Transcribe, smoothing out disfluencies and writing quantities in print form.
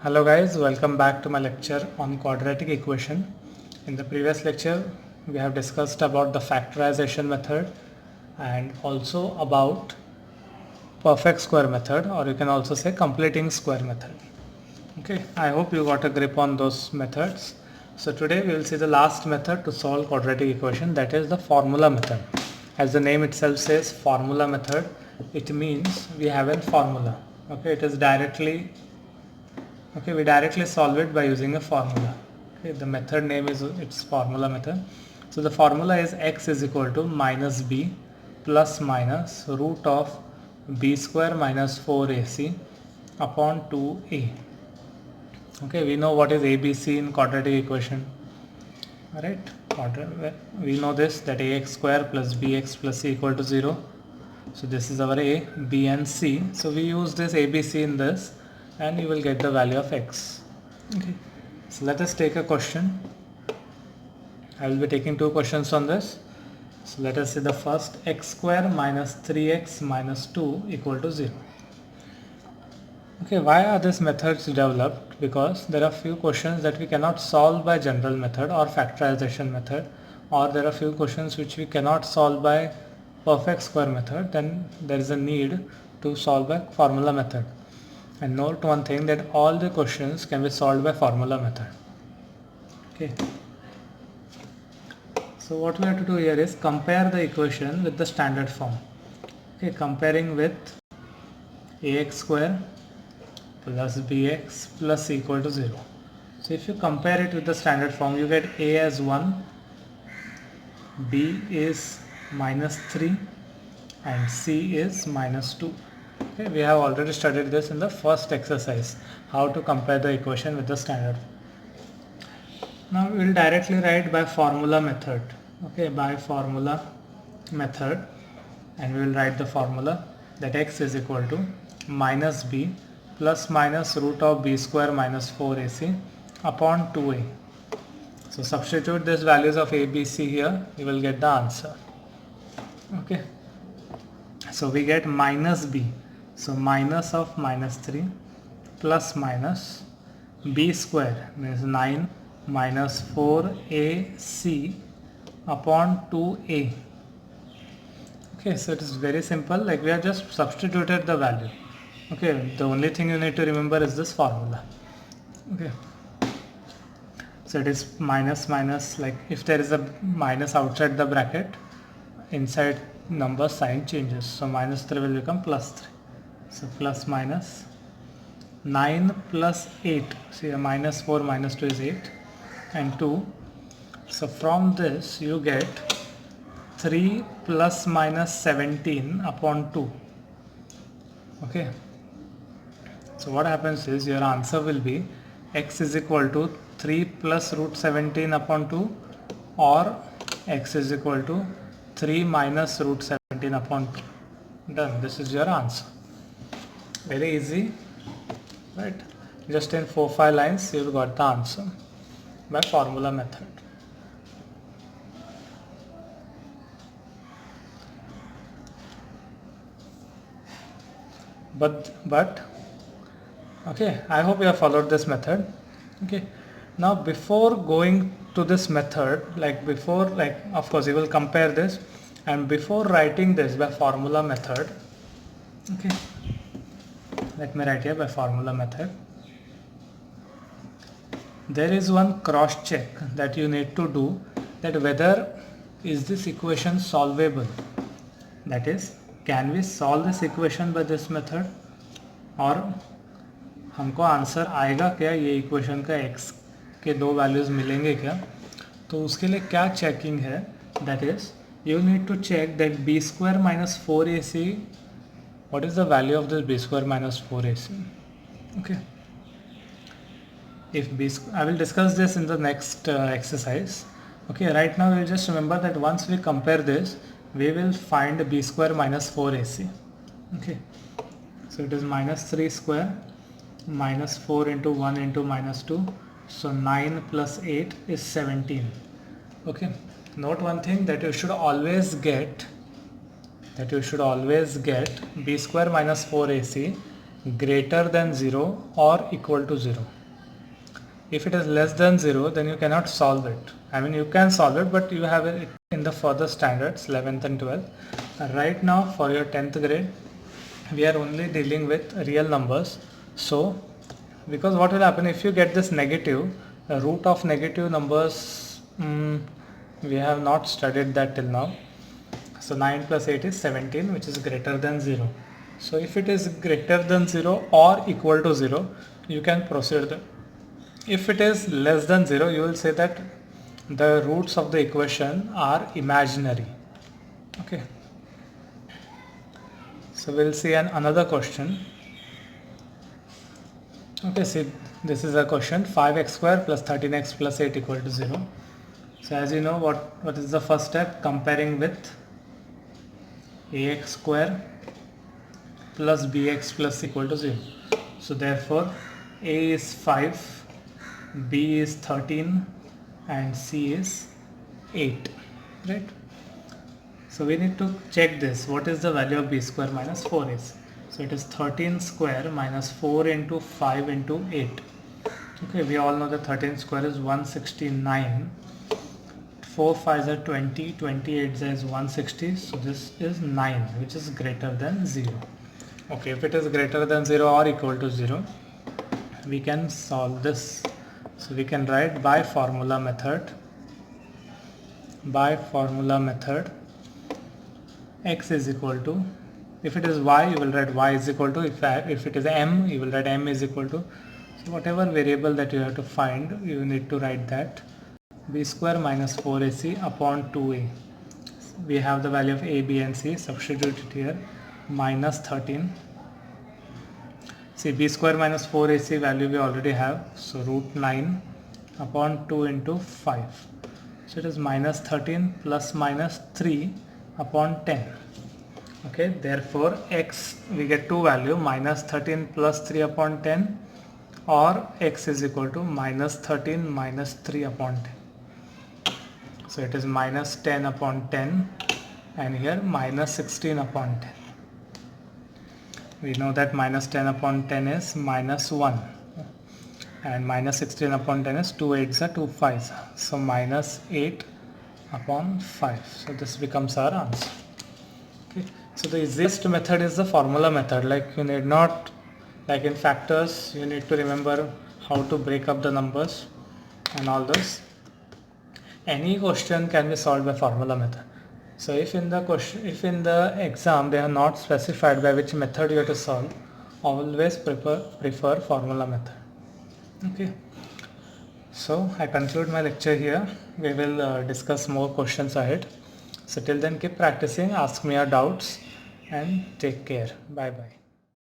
Hello guys, welcome back to my lecture on quadratic equation. In the previous lecture, we have discussed about the factorization method and also about perfect square method, or you can also say completing square method. Okay, I hope you got a grip on those methods. So today we will see the last method to solve quadratic equation, that is the formula method. As the name itself says, formula method, it means we have a formula. Okay, it is directly we directly solve it by using a formula. Okay, the method name is its formula method. So the formula is x is equal to minus b plus minus root of b square minus 4ac upon 2a. Okay, we know what is abc in quadratic equation. Alright, we know this, that ax square plus bx plus c equal to 0. So this is our a, b and c. So we use this abc in this and you will get the value of x. Okay, so let us take a question. I will be taking two questions on this. So let us say the first, x square minus 3x minus 2 equal to 0. Okay, why are these methods developed? Because there are few questions that we cannot solve by general method or factorization method, or there are few questions which we cannot solve by perfect square method. Then there is a need to solve by formula method. And note one thing, that all the questions can be solved by formula method. Okay. So what we have to do here is compare the equation with the standard form. Okay, comparing with ax square plus bx plus c equal to 0. So if you compare it with the standard form, you get a as 1, b is minus 3 and c is minus 2. Okay, we have already studied this in the first exercise, how to compare the equation with the standard. Now we will directly write by formula method. Okay, by formula method, and we will write the formula that x is equal to minus b plus minus root of b square minus 4ac upon 2a. So substitute these values of a, b, c here, you will get the answer. Okay, so we get minus b, so minus of minus 3 plus minus b square means 9 minus 4ac upon 2a. Okay, so it is very simple, like we have just substituted the value. Okay, the only thing you need to remember is this formula. Okay, so it is minus minus, like if there is a minus outside the bracket, inside number sign changes, so minus 3 will become plus 3. So plus minus 9 plus 8, see a minus 4 minus 2 is 8 and 2. So from this you get 3 plus minus 17 upon 2. Okay, so what happens is your answer will be x is equal to 3 plus root 17 upon 2 or x is equal to 3 minus root 17 upon 2. Done, this is your answer. Very easy, right? Just in 4-5 lines you got the answer by formula method. But okay, I hope you have followed this method. Okay, now before going to this method, of course you will compare this, and before writing this by formula method, okay, let me write here by formula method. There is one cross check that you need to do, that whether is this equation solvable, that is, can we solve this equation by this method, और हमको answer आएगा क्या, ये equation का x के दो values मिलेंगे क्या. तो उसके लिए क्या चेकिंग है, that is you need to check that b square minus 4ac, what is the value of this b square minus 4ac. Okay, if I will discuss this in the next exercise. Okay, right now we'll just remember that once we compare this, we will find b square minus 4ac. Okay, so it is minus 3 square minus 4 into 1 into minus 2, so 9 plus 8 is 17. Okay, note one thing, that you should always get b square minus 4ac greater than 0 or equal to 0. If it is less than 0, then you cannot solve it. I mean, you can solve it, but you have it in the further standards, 11th and 12th. Right now, for your 10th grade, we are only dealing with real numbers. So, because what will happen if you get this negative, the root of negative numbers, we have not studied that till now. So 9 plus 8 is 17, which is greater than 0. So if it is greater than 0 or equal to 0, you can proceed. If it is less than 0, you will say that the roots of the equation are imaginary. Okay. So we'll see another question. Okay, see, this is a question, 5x square plus 13x plus 8 equal to 0. So as you know, what is the first step? Comparing with ax square plus bx plus equal to 0. So therefore, a is 5, b is 13 and c is 8, right? So we need to check this. What is the value of b square minus 4 is? So it is 13 square minus 4 into 5 into 8. Okay, we all know that 13 square is 169. 4 5s are 20, 28 is 160. So this is 9, which is greater than 0. Okay, if it is greater than 0 or equal to 0, we can solve this. So we can write by formula method. By formula method, x is equal to, if it is y, you will write y is equal to, if it is m, you will write m is equal to, so whatever variable that you have to find, you need to write that, b square minus 4ac upon 2a. We have the value of a, b and c, substitute it here, minus 13. See, b square minus 4ac value we already have, so root 9 upon 2 into 5. So it is minus 13 plus minus 3 upon 10. Okay, therefore x, we get two value, minus 13 plus 3 upon 10, or x is equal to minus 13 minus 3 upon 10. So it is minus 10 upon 10 and here minus 16 upon 10. We know that minus 10 upon 10 is minus 1 and minus 16 upon 10 is 2 8s are 2 5s. So minus 8 upon 5. So this becomes our answer. Okay. So the easiest method is the formula method. Like you need not, like in factors, you need to remember how to break up the numbers and all those. Any question can be solved by formula method. So if in the exam they are not specified by which method you have to solve, always prefer formula method. Okay. So I conclude my lecture here. We will discuss more questions ahead. So till then, keep practicing, ask me your doubts and take care. Bye bye.